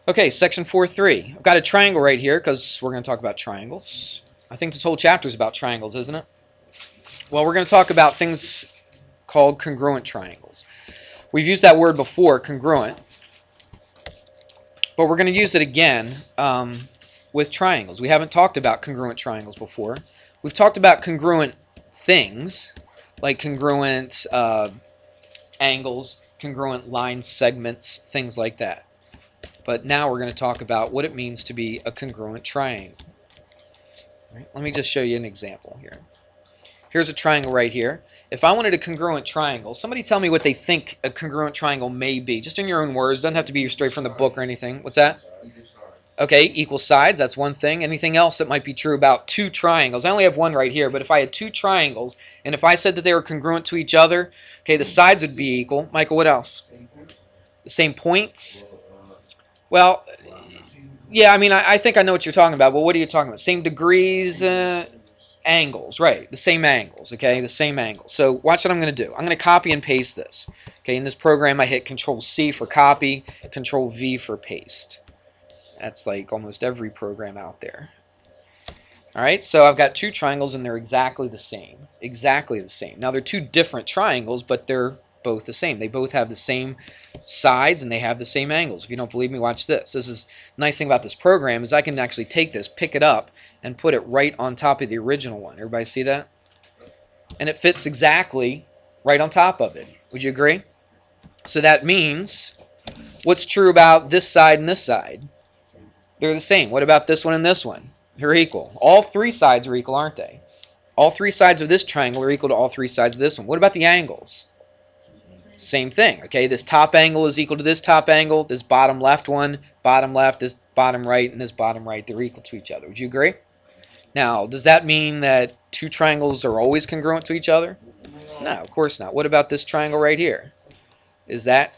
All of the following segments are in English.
Okay, section 4.3. I've got a triangle right here because we're going to talk about triangles. I think this whole chapter is about triangles, isn't it? Well, we're going to talk about things called congruent triangles. We've used that word before, congruent, but we're going to use it again with triangles. We haven't talked about congruent triangles before. We've talked about congruent things, like congruent angles, congruent line segments, things like that. But now we're going to talk about what it means to be a congruent triangle. Right? Let me just show you an example here. Here's a triangle right here. If I wanted a congruent triangle, somebody tell me what they think a congruent triangle may be. Just in your own words. Doesn't have to be straight from the book or anything. What's that? Okay, equal sides. That's one thing. Anything else that might be true about two triangles? I only have one right here, but if I had two triangles, and if I said that they were congruent to each other, okay, the sides would be equal. Michael, what else? The same points? Well, yeah, I mean, I think I know what you're talking about, but what are you talking about? Same degrees, angles, right, the same angles, okay, the same angles. So watch what I'm going to do. I'm going to copy and paste this. Okay, in this program I hit Control-C for copy, Control-V for paste. That's like almost every program out there. Alright, so I've got two triangles and they're exactly the same. Exactly the same. Now they're two different triangles, but they're both the same. They both have the same sides and they have the same angles. If you don't believe me, watch this. This is the nice thing about this program is I can actually take this, pick it up, and put it right on top of the original one. Everybody see that? And it fits exactly right on top of it. Would you agree? So that means what's true about this side and this side? They're the same. What about this one and this one? They're equal. All three sides are equal, aren't they? All three sides of this triangle are equal to all three sides of this one. What about the angles? Same thing, okay? This top angle is equal to this top angle, this bottom left one, bottom left, this bottom right, and this bottom right. They're equal to each other. Would you agree? Now, does that mean that two triangles are always congruent to each other? No, of course not. What about this triangle right here? Is that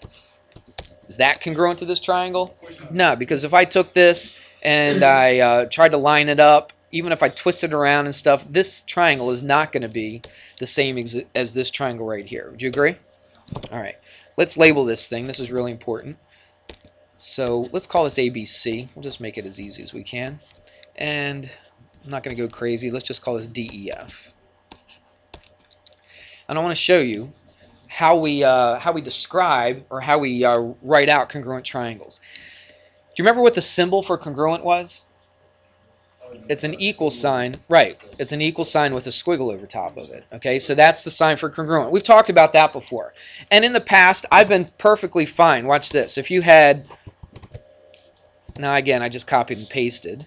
congruent to this triangle? No, because if I took this and I tried to line it up, even if I twist it around and stuff, this triangle is not going to be the same as this triangle right here. Would you agree? All right, let's label this thing. This is really important. So let's call this ABC. We'll just make it as easy as we can. And I'm not going to go crazy. Let's just call this DEF. And I want to show you how we describe or how we write out congruent triangles. Do you remember what the symbol for congruent was? It's an equal sign, right? It's an equal sign with a squiggle over top of it. Okay, so that's the sign for congruent. We've talked about that before. And in the past, I've been perfectly fine. Watch this. If you had, now again, I just copied and pasted.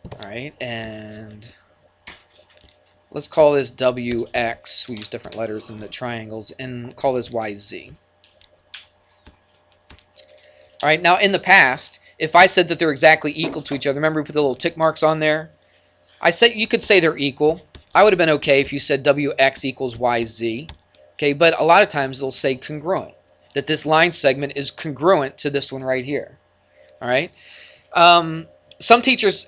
All right, and let's call this WX. We use different letters in the triangles, and call this YZ. All right, now in the past, if I said that they're exactly equal to each other, remember we put the little tick marks on there? You could say they're equal. I would have been okay if you said WX equals YZ. Okay, but a lot of times they'll say congruent, that this line segment is congruent to this one right here. All right? Some teachers,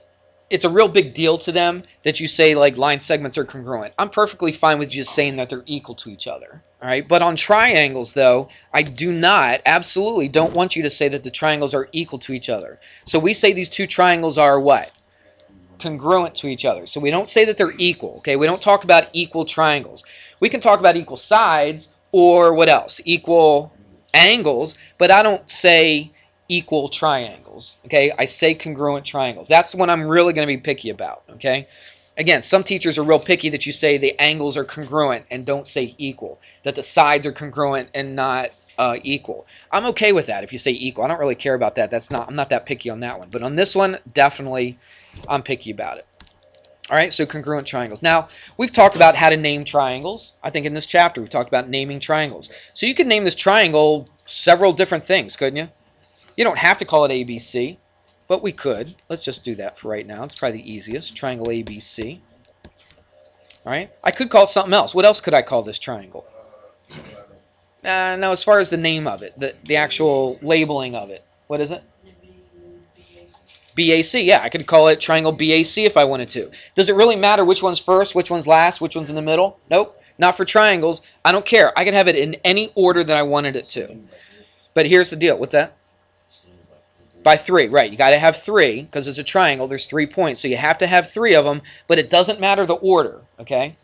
it's a real big deal to them that you say like line segments are congruent. I'm perfectly fine with just saying that they're equal to each other. All right, but on triangles, though, I absolutely don't want you to say that the triangles are equal to each other. So we say these two triangles are what? Congruent to each other. So we don't say that they're equal, okay? We don't talk about equal triangles. We can talk about equal sides or what else? Equal angles, but I don't say equal triangles, okay? I say congruent triangles. That's what I'm really going to be picky about, okay? Again, some teachers are real picky that you say the angles are congruent and don't say equal, that the sides are congruent and not equal. I'm okay with that if you say equal. I don't really care about that. I'm not that picky on that one. But on this one, definitely I'm picky about it. All right, so congruent triangles. Now, we've talked about how to name triangles. I think in this chapter we've talked about naming triangles. So you could name this triangle several different things, couldn't you? You don't have to call it ABC. But we could. Let's just do that for right now. It's probably the easiest. Triangle ABC. All right. I could call it something else. What else could I call this triangle? No, as far as the name of it, the actual labeling of it. What is it? BAC. Yeah, I could call it triangle BAC if I wanted to. Does it really matter which one's first, which one's last, which one's in the middle? Nope. Not for triangles. I don't care. I can have it in any order that I wanted it to. But here's the deal. What's that? By 3, right. You got to have 3 because it's a triangle. There's 3 points. So you have to have 3 of them, but it doesn't matter the order, okay?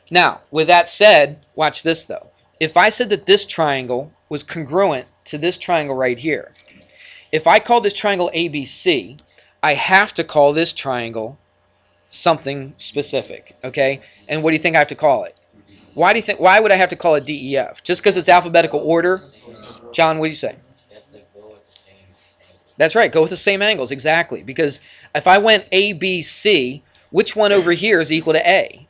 Now, with that said, watch this though. If I said that this triangle was congruent to this triangle right here, if I call this triangle ABC, I have to call this triangle something specific, okay? And what do you think I have to call it? Why would I have to call it DEF? Just because it's alphabetical order? John, what do you say? That's right, go with the same angles, exactly. Because if I went ABC, which one over here is equal to A?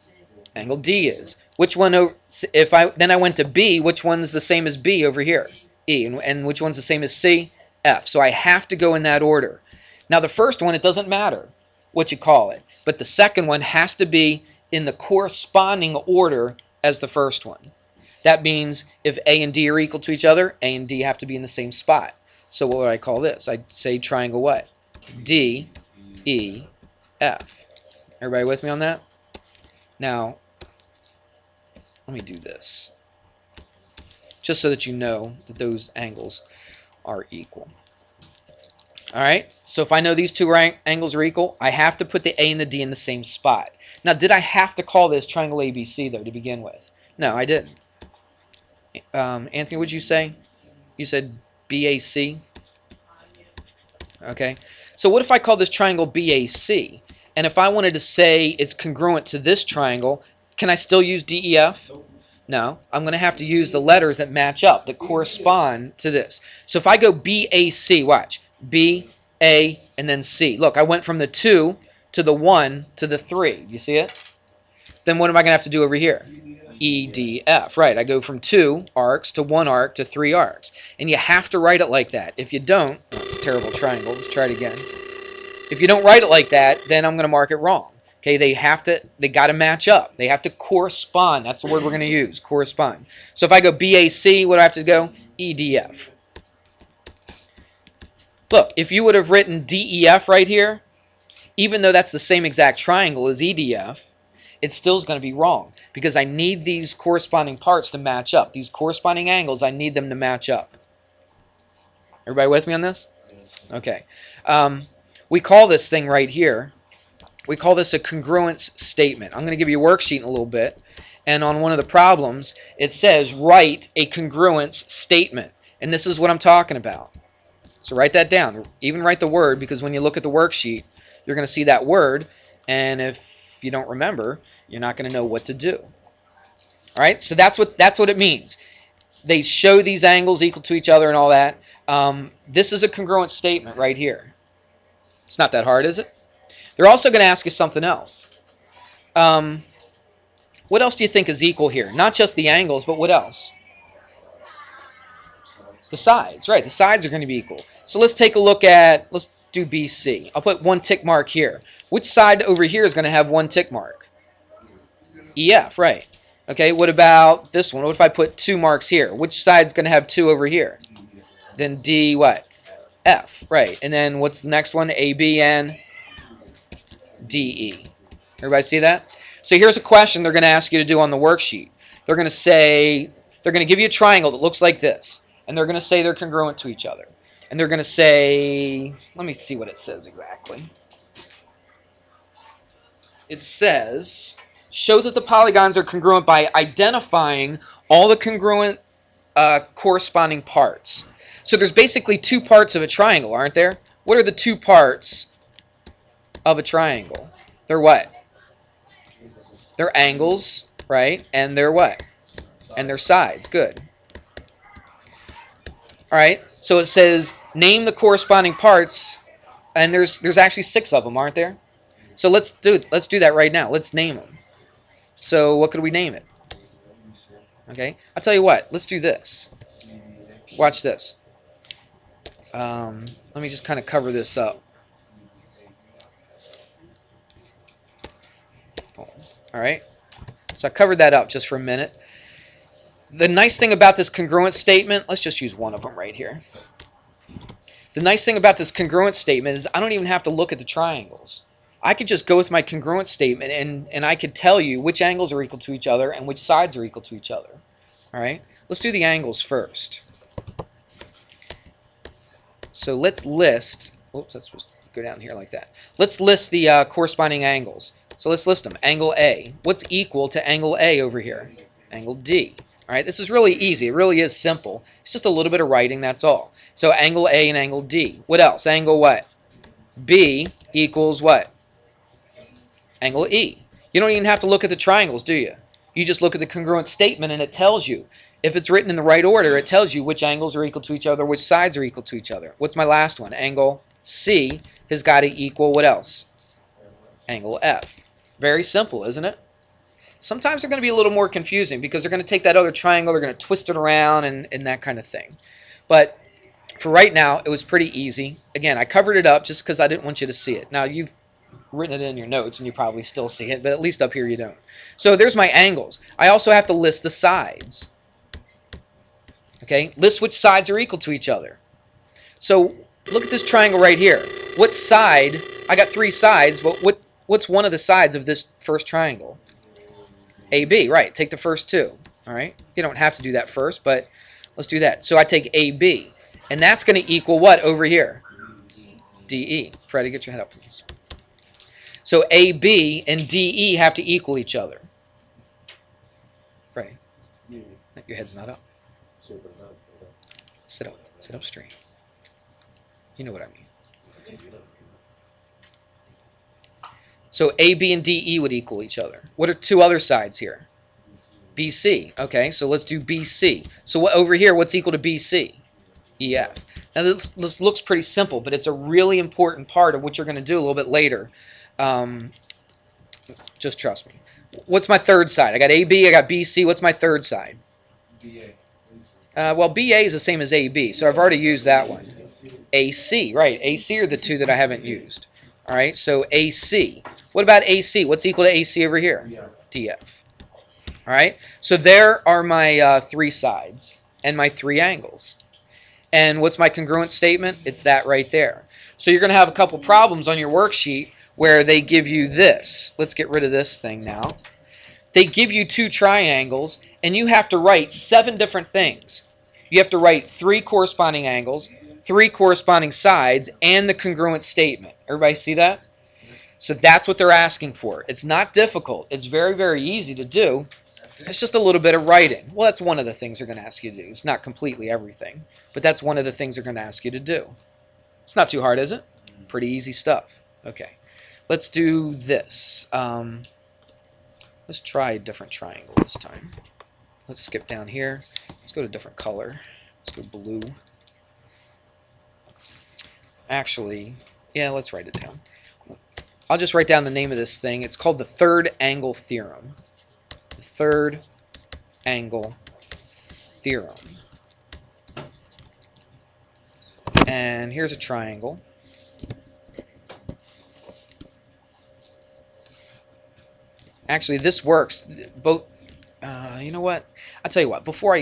Angle D is. Which one, then I went to B, which one's the same as B over here? E. And which one's the same as C? F. So I have to go in that order. Now the first one, it doesn't matter what you call it. But the second one has to be in the corresponding order as the first one. That means if A and D are equal to each other, A and D have to be in the same spot. So what would I call this? I'd say triangle what? D, E, F. Everybody with me on that? Now, let me do this. Just so that you know that those angles are equal. Alright, so if I know these two angles are equal, I have to put the A and the D in the same spot. Now, did I have to call this triangle ABC, though, to begin with? No, I didn't. Anthony, what did you say? You said BAC? Okay. So what if I call this triangle BAC? And if I wanted to say it's congruent to this triangle, can I still use DEF? No. I'm going to have to use the letters that match up, that correspond to this. So if I go BAC, watch. B, A, and then C. Look, I went from the 2 to the 1 to the 3. You see it? Then what am I going to have to do over here? EDF. Right, I go from 2 arcs to 1 arc to 3 arcs. And you have to write it like that. If you don't, oh, it's a terrible triangle. Let's try it again. If you don't write it like that, then I'm going to mark it wrong. Okay, they got to match up. They have to correspond. That's the word we're going to use, correspond. So if I go BAC, what do I have to go? EDF. Look, if you would have written DEF right here, even though that's the same exact triangle as EDF, it still is going to be wrong because I need these corresponding parts to match up. These corresponding angles, I need them to match up. Everybody with me on this? Okay. We call this thing right here, we call this a congruence statement. I'm going to give you a worksheet in a little bit. And on one of the problems, it says write a congruence statement. And this is what I'm talking about. So write that down. Even write the word, because when you look at the worksheet, you're going to see that word. And if you don't remember, you're not going to know what to do. All right? So that's what it means. They show these angles equal to each other and all that. This is a congruent statement right here. It's not that hard, is it? They're also going to ask you something else. What else do you think is equal here? Not just the angles, but what else? The sides, right. The sides are going to be equal. So let's take a look at, let's do BC. I'll put 1 tick mark here. Which side over here is going to have 1 tick mark? EF, right. Okay, what about this one? What if I put 2 marks here? Which side's going to have 2 over here? Then D what? F, right. And then what's the next one? AB and DE. Everybody see that? So here's a question they're going to ask you to do on the worksheet. They're going to say, they're going to give you a triangle that looks like this. And they're going to say they're congruent to each other. And they're going to say, let me see what it says exactly. It says, show that the polygons are congruent by identifying all the congruent corresponding parts. So there's basically 2 parts of a triangle, aren't there? What are the 2 parts of a triangle? They're what? They're angles, right? And they're what? And they're sides. Good. All right. So it says name the corresponding parts, and there's actually 6 of them, aren't there? So let's do that right now. Let's name them. So what could we name it? Okay. I'll tell you what. Let's do this. Watch this. Let me just kind of cover this up. All right. So I covered that up just for a minute. The nice thing about this congruent statement, let's just use one of them right here. The nice thing about this congruent statement is I don't even have to look at the triangles. I could just go with my congruent statement and I could tell you which angles are equal to each other and which sides are equal to each other. All right. Let's do the angles first. So let's list, oops, that's supposed to go down here like that. Let's list the corresponding angles. So let's list them. Angle A. What's equal to angle A over here? Angle D. All right, this is really easy. It really is simple. It's just a little bit of writing, that's all. So angle A and angle D. What else? Angle what? B equals what? Angle E. You don't even have to look at the triangles, do you? You just look at the congruent statement and it tells you. If it's written in the right order, it tells you which angles are equal to each other, which sides are equal to each other. What's my last one? Angle C has got to equal what else? Angle F. Very simple, isn't it? Sometimes they're going to be a little more confusing because they're going to take that other triangle, they're going to twist it around and that kind of thing. But for right now, it was pretty easy. Again, I covered it up just because I didn't want you to see it. Now, you've written it in your notes and you probably still see it, but at least up here you don't. So there's my angles. I also have to list the sides. Okay, list which sides are equal to each other. So look at this triangle right here. What side? I got three sides, but what's one of the sides of this first triangle? AB, right. Take the first two. All right. You don't have to do that first, but let's do that. So I take AB, and that's going to equal what over here? DE. Freddie, get your head up, please. So AB and DE have to equal each other. Freddie, your head's not up. Sit up. Sit up straight. You know what I mean. So AB and DE would equal each other. What are two other sides here? BC. Okay, so let's do BC. So what over here, what's equal to BC? EF. Now this looks pretty simple, but it's a really important part of what you're going to do a little bit later. Just trust me. What's my third side? I got AB, I got BC. What's my third side? BA. Well, BA is the same as AB, so I've already used that one. AC, right. AC are the two that I haven't used. All right, so AC. What about AC? What's equal to AC over here? DF. All right, so there are my three sides and my three angles. And what's my congruent statement? It's that right there. So you're going to have a couple problems on your worksheet where they give you this. Let's get rid of this thing now. They give you two triangles, and you have to write 7 different things. You have to write 3 corresponding angles, 3 corresponding sides, and the congruent statement. Everybody see that? So that's what they're asking for. It's not difficult. It's very, very easy to do. It's just a little bit of writing. Well, that's one of the things they're going to ask you to do. It's not completely everything, but that's one of the things they're going to ask you to do. It's not too hard, is it? Pretty easy stuff. Okay. Let's do this. Let's try a different triangle this time. Let's skip down here. Let's go to a different color. Let's go blue. Actually, yeah, let's write it down. I'll just write down the name of this thing. It's called the third angle theorem. The third angle theorem. And here's a triangle. Actually, this works. Both. You know what? I'll tell you what. Before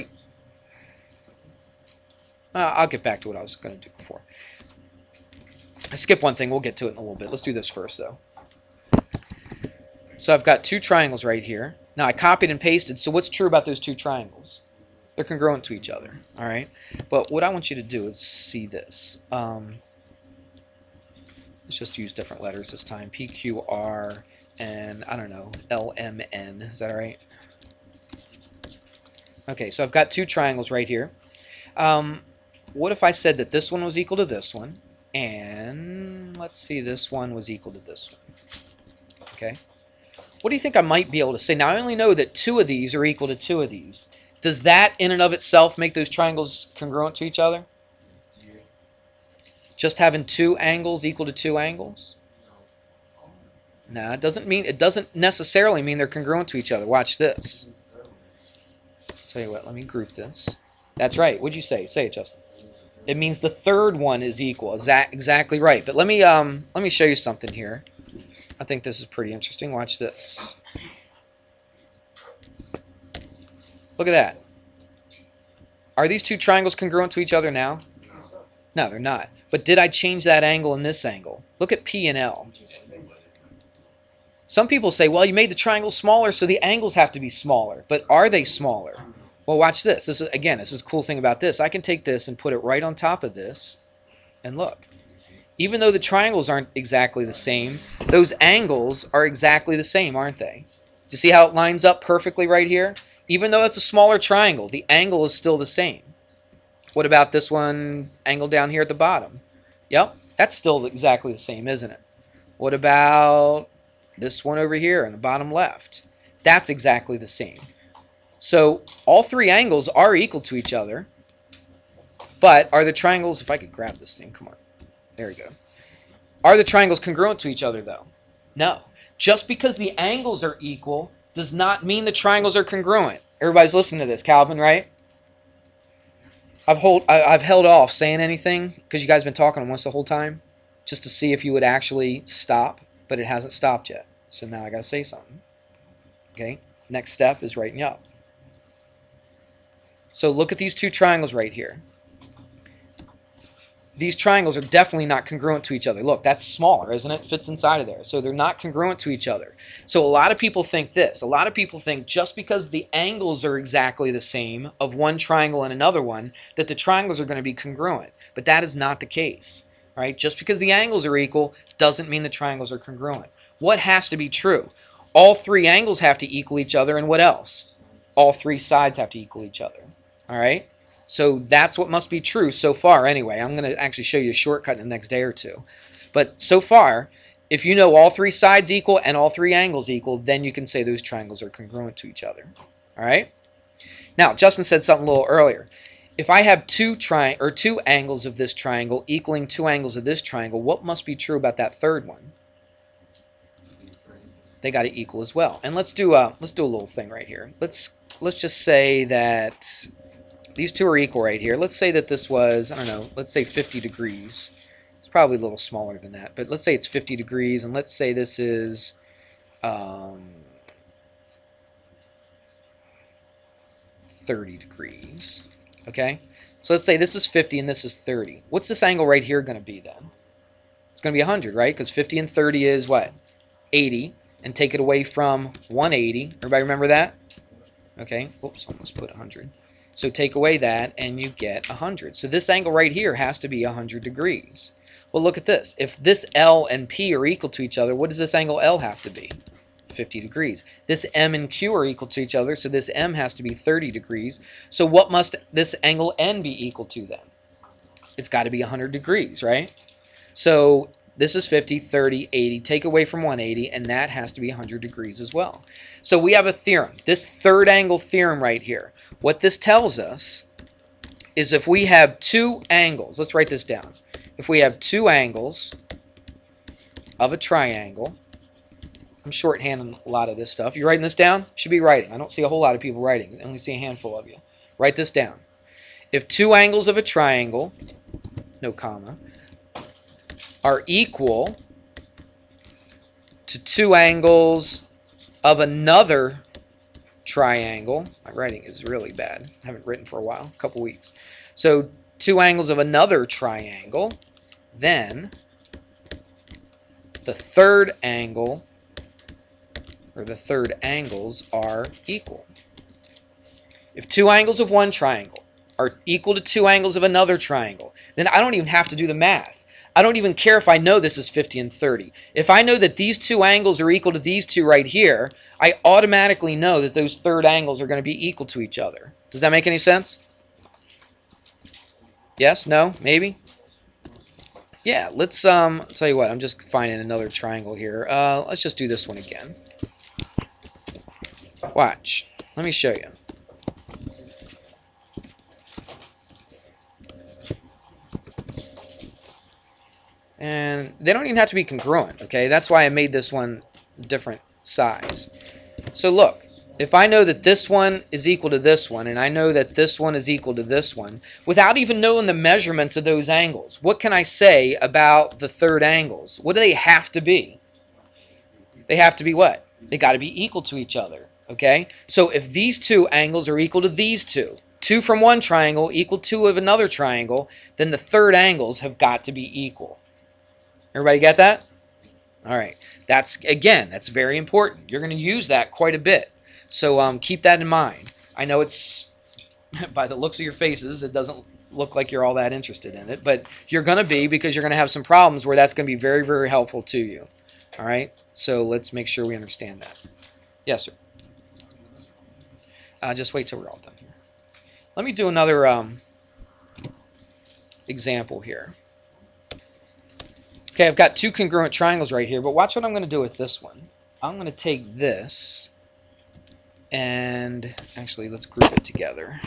I'll get back to what I was going to do before. I skipped one thing. We'll get to it in a little bit. Let's do this first, though. So I've got 2 triangles right here. Now I copied and pasted. So what's true about those 2 triangles? They're congruent to each other. All right. But what I want you to do is see this. Let's just use different letters this time. P, Q, R, and I don't know, L, M, N. Is that all right? Okay. So I've got 2 triangles right here. What if I said that this one was equal to this one? And let's see, this one was equal to this one. Okay. What do you think I might be able to say? Now, I only know that 2 of these are equal to 2 of these. Does that in and of itself make those triangles congruent to each other? Yeah. Just having 2 angles equal to 2 angles? No, it doesn't necessarily mean they're congruent to each other. Watch this. I'll tell you what, let me group this. That's right. What'd you say? Say it, Justin. It means the third one is equal. Is that exactly right? But let me show you something here. I think this is pretty interesting. Watch this. Look at that. Are these 2 triangles congruent to each other now? No, they're not. But did I change that angle and this angle? Look at P and L. Some people say, well, you made the triangle smaller, so the angles have to be smaller. But are they smaller? Well, watch this. This is a cool thing about this. I can take this and put it right on top of this And look, even though the triangles aren't exactly the same, those angles are exactly the same, aren't they? Do you see how it lines up perfectly right here? Even though it's a smaller triangle, the angle is still the same. What about this one angle down here at the bottom? Yep, that's still exactly the same, isn't it? What about this one over here in the bottom left? That's exactly the same. So all three angles are equal to each other, but are the triangles, if I could grab this thing, come on. There we go. Are the triangles congruent to each other, though? No. Just because the angles are equal does not mean the triangles are congruent. Everybody's listening to this, Calvin, right? I've held off saying anything because you guys have been talking almost the whole time just to see if you would actually stop, but it hasn't stopped yet. So now I got to say something. Okay? Next step is writing up. So look at these two triangles right here. These triangles are definitely not congruent to each other. Look, that's smaller, isn't it? Fits inside of there. So they're not congruent to each other. So a lot of people think this. A lot of people think just because the angles are exactly the same of one triangle and another one, that the triangles are going to be congruent. But that is not the case. All right? Just because the angles are equal doesn't mean the triangles are congruent. What has to be true? All three angles have to equal each other, and what else? All three sides have to equal each other. All right? So that's what must be true so far anyway. I'm going to actually show you a shortcut in the next day or two. But so far, if you know all three sides equal and all three angles equal, then you can say those triangles are congruent to each other. All right? Now, Justin said something a little earlier. If I have two angles of this triangle equaling two angles of this triangle, what must be true about that third one? They got to equal as well. And let's do a little thing right here. Let's just say that these two are equal right here. Let's say that this was, I don't know, let's say 50 degrees. It's probably a little smaller than that, but let's say it's 50 degrees, and let's say this is 30 degrees. Okay? So let's say this is 50 and this is 30. What's this angle right here going to be then? It's going to be 100, right? Because 50 and 30 is what? 80. And take it away from 180. Everybody remember that? Okay. Oops, almost put 100. So take away that, and you get 100. So this angle right here has to be 100 degrees. Well, look at this. If this L and P are equal to each other, what does this angle L have to be? 50 degrees. This M and Q are equal to each other, so this M has to be 30 degrees. So what must this angle N be equal to then? It's got to be 100 degrees, right? So this is 50, 30, 80. Take away from 180, and that has to be 100 degrees as well. So we have a theorem. This third angle theorem right here. What this tells us is if we have two angles, let's write this down. If we have two angles of a triangle, I'm shorthanding a lot of this stuff. You writing this down? You should be writing. I don't see a whole lot of people writing. I only see a handful of you. Write this down. If two angles of a triangle, no comma, are equal to two angles of another triangle. My writing is really bad. I haven't written for a while, a couple weeks. So two angles of another triangle, then the third angle, or the third angles, are equal. If two angles of one triangle are equal to two angles of another triangle, then I don't even have to do the math. I don't even care if I know this is 50 and 30. If I know that these two angles are equal to these two right here, I automatically know that those third angles are going to be equal to each other. Does that make any sense? Yes? No? Maybe? Yeah, let's tell you what, I'm just finding another triangle here. Let's just do this one again. Watch. Let me show you. And they don't even have to be congruent, okay? That's why I made this one different size. So look, if I know that this one is equal to this one, and I know that this one is equal to this one, without even knowing the measurements of those angles, what can I say about the third angles? What do they have to be? They have to be what? They got to be equal to each other, okay? So if these two angles are equal to these two, two from one triangle equal two of another triangle, then the third angles have got to be equal. Everybody get that? All right. That's very important. You're going to use that quite a bit. So keep that in mind. I know it's, by the looks of your faces, it doesn't look like you're all that interested in it, but you're going to be, because you're going to have some problems where that's going to be very, very helpful to you. All right? So let's make sure we understand that. Yes, sir. Just wait till we're all done here. Let me do another example here. Okay, I've got two congruent triangles right here, but watch what I'm going to do with this one. I'm going to take this, and actually let's group it together.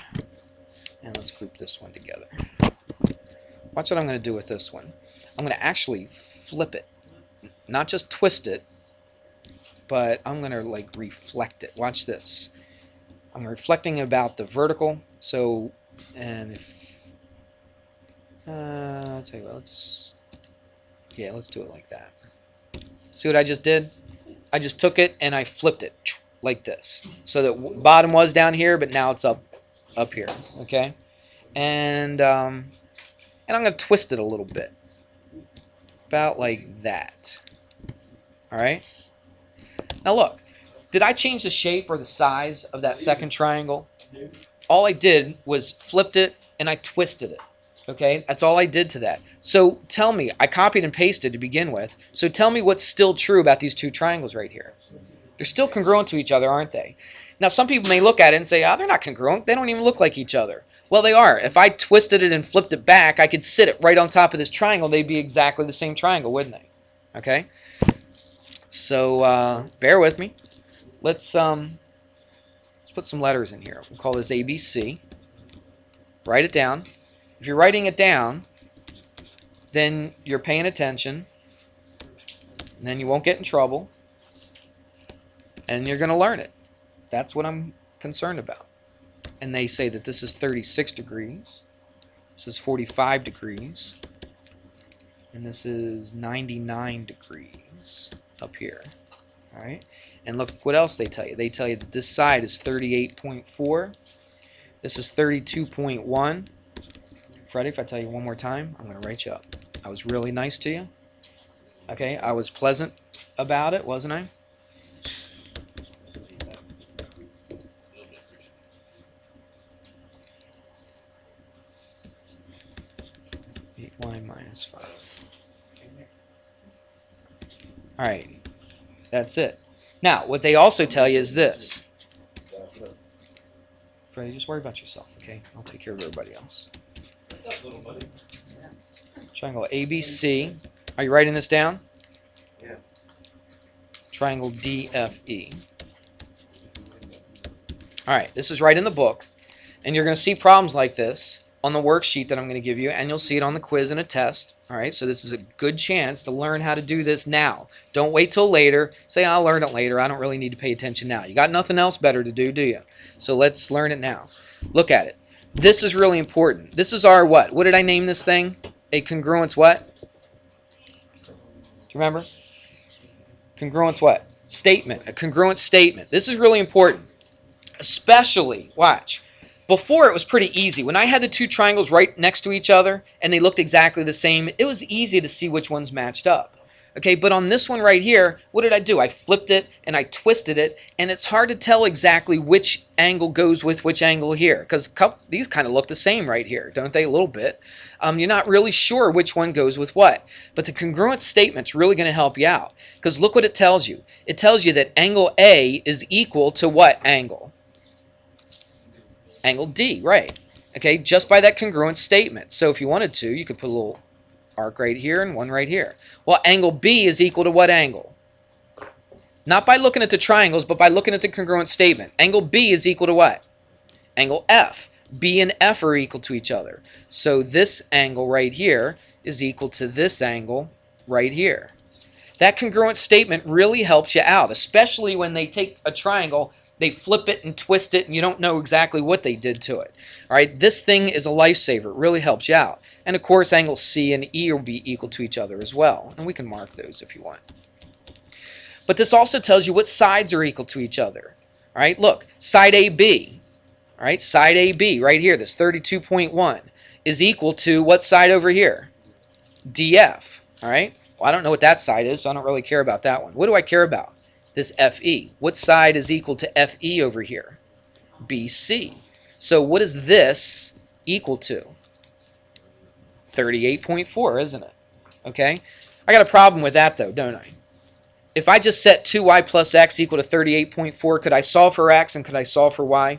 And let's group this one together. Watch what I'm going to do with this one. I'm going to actually flip it. Not just twist it, but I'm going to like reflect it. Watch this. I'm reflecting about the vertical. So, and if, I'll tell you what, let's do it like that. See what I just did? I just took it and I flipped it like this. So the bottom was down here, but now it's up here. Okay? And I'm going to twist it a little bit. About like that. All right? Now look, did I change the shape or the size of that second triangle? All I did was flipped it and I twisted it. Okay? That's all I did to that. So tell me, I copied and pasted to begin with. So tell me what's still true about these two triangles right here. They're still congruent to each other, aren't they? Now some people may look at it and say, oh, they're not congruent. They don't even look like each other. Well, they are. If I twisted it and flipped it back, I could sit it right on top of this triangle. They'd be exactly the same triangle, wouldn't they? Okay? So bear with me. Let's put some letters in here. We'll call this ABC. Write it down. If you're writing it down, then you're paying attention. And then you won't get in trouble. And you're going to learn it. That's what I'm concerned about. And they say that this is 36 degrees. This is 45 degrees. And this is 99 degrees up here. All right? And look what else they tell you. They tell you that this side is 38.4. This is 32.1. Freddie, if I tell you one more time, I'm going to write you up. I was really nice to you. Okay? I was pleasant about it, wasn't I? Y minus 5. Alright, that's it. Now, what they also tell you is this. Freddie, just worry about yourself, okay? I'll take care of everybody else. Triangle ABC. Are you writing this down? Yeah. Triangle DFE. Alright, this is right in the book. And you're going to see problems like this on the worksheet that I'm going to give you, and you'll see it on the quiz and a test. All right, so this is a good chance to learn how to do this now. Don't wait till later. Say, I'll learn it later. I don't really need to pay attention now. You got nothing else better to do you? So let's learn it now. Look at it. This is really important. This is our what? What did I name this thing? A congruence what? Do you remember? Congruence what? Statement. A congruent statement. This is really important. Especially, watch. Before, it was pretty easy. When I had the two triangles right next to each other and they looked exactly the same, it was easy to see which ones matched up. Okay, but on this one right here, what did I do? I flipped it and I twisted it, and it's hard to tell exactly which angle goes with which angle here, because these kind of look the same right here, don't they? A little bit. You're not really sure which one goes with what. But the congruent statement's really going to help you out, because look what it tells you. It tells you that angle A is equal to what angle? Angle D, right. Okay, just by that congruent statement. So if you wanted to, you could put a little arc right here and one right here. Well, angle B is equal to what angle? Not by looking at the triangles, but by looking at the congruent statement. Angle B is equal to what? Angle F. B and F are equal to each other. So this angle right here is equal to this angle right here. That congruent statement really helps you out, especially when they take a triangle, they flip it and twist it, and you don't know exactly what they did to it. All right, this thing is a lifesaver. It really helps you out. And of course, angles C and E will be equal to each other as well. And we can mark those if you want. But this also tells you what sides are equal to each other. All right, look, side AB. All right, side AB right here, this 32.1, is equal to what side over here? DF. All right, well, I don't know what that side is, so I don't really care about that one. What do I care about? This FE. What side is equal to FE over here? BC. So what is this equal to? 38.4, isn't it? Okay? I got a problem with that, though, don't I? If I just set 2y plus x equal to 38.4, could I solve for x and could I solve for y?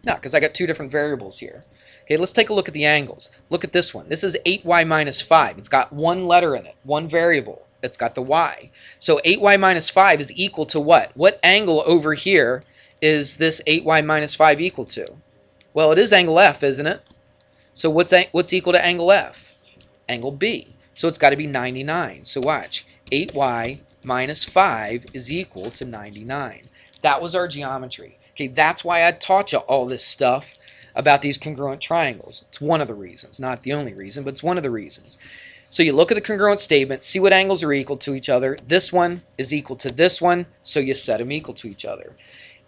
No, because I got two different variables here. Okay, let's take a look at the angles. Look at this one. This is 8y minus 5. It's got one letter in it, one variable. It's got the y. So 8y minus 5 is equal to what? What angle over here is this 8y minus 5 equal to? Well, it is angle F, isn't it? So what's equal to angle F? Angle B. So it's got to be 99. So watch. 8y minus 5 is equal to 99. That was our geometry. Okay, that's why I taught you all this stuff about these congruent triangles. It's one of the reasons. Not the only reason, but it's one of the reasons. So you look at the congruent statement, see what angles are equal to each other. This one is equal to this one, so you set them equal to each other.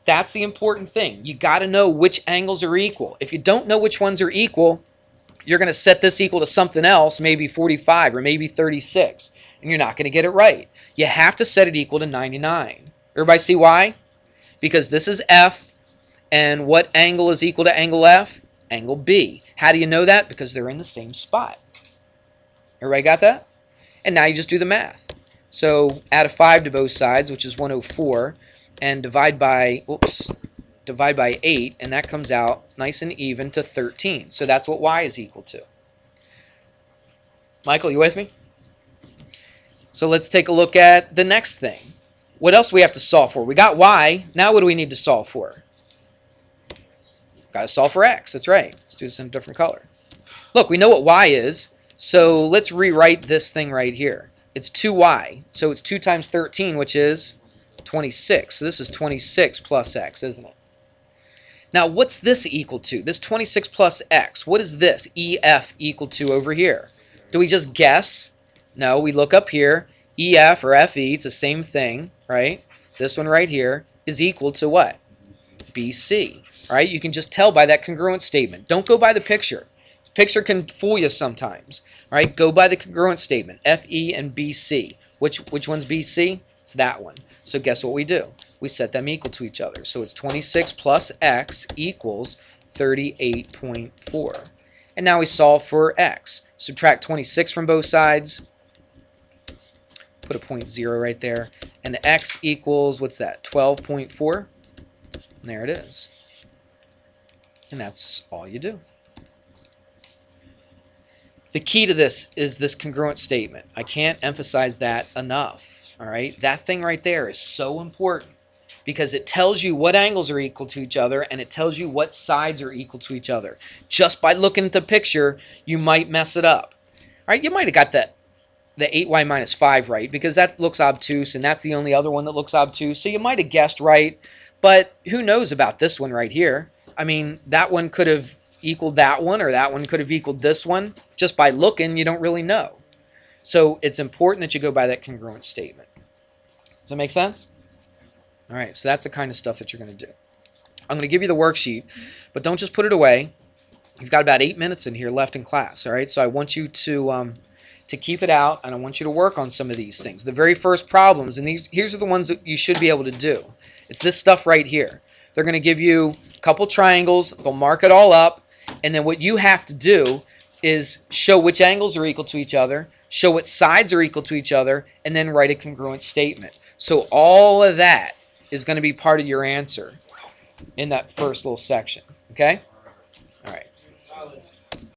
That's the important thing. You got to know which angles are equal. If you don't know which ones are equal, you're going to set this equal to something else, maybe 45 or maybe 36, and you're not going to get it right. You have to set it equal to 99. Everybody see why? Because this is F, and what angle is equal to angle F? Angle B. How do you know that? Because they're in the same spot. Everybody got that? And now you just do the math. So add a 5 to both sides, which is 104, and divide by 8, and that comes out nice and even to 13. So that's what y is equal to. Michael, you with me? So let's take a look at the next thing. What else do we have to solve for? We got y. Now what do we need to solve for? Got to solve for x. That's right. Let's do this in a different color. Look, we know what y is, so let's rewrite this thing right here. It's 2y, so it's 2 times 13, which is 26. So this is 26 plus x, isn't it? Now, what's this equal to? This 26 plus x. What is this EF equal to over here? Do we just guess? No, we look up here. EF or FE, it's the same thing, right? This one right here is equal to what? BC. All right, you can just tell by that congruent statement. Don't go by the picture. The picture can fool you sometimes. All right, go by the congruent statement, FE and BC. Which one's BC? It's that one. So guess what we do? We set them equal to each other. So it's 26 plus x equals 38.4. And now we solve for x. Subtract 26 from both sides. Put a 0.0 right there. And the x equals, what's that, 12.4? And there it is. And that's all you do. The key to this is this congruent statement. I can't emphasize that enough. All right, that thing right there is so important because it tells you what angles are equal to each other and it tells you what sides are equal to each other. Just by looking at the picture, you might mess it up. All right, you might have got the 8y minus 5 right because that looks obtuse and that's the only other one that looks obtuse. So you might have guessed right, but who knows about this one right here? I mean, that one could have equaled that one or that one could have equaled this one. Just by looking, you don't really know. So it's important that you go by that congruent statement. Does that make sense? All right, so that's the kind of stuff that you're going to do. I'm going to give you the worksheet, but don't just put it away. You've got about 8 minutes in here left in class, all right? So I want you to keep it out, and I want you to work on some of these things. The very first problems, and here's are the ones that you should be able to do. It's this stuff right here. They're going to give you a couple triangles. They'll mark it all up, and then what you have to do is show which angles are equal to each other, show what sides are equal to each other, and then write a congruent statement. So all of that is going to be part of your answer in that first little section, okay?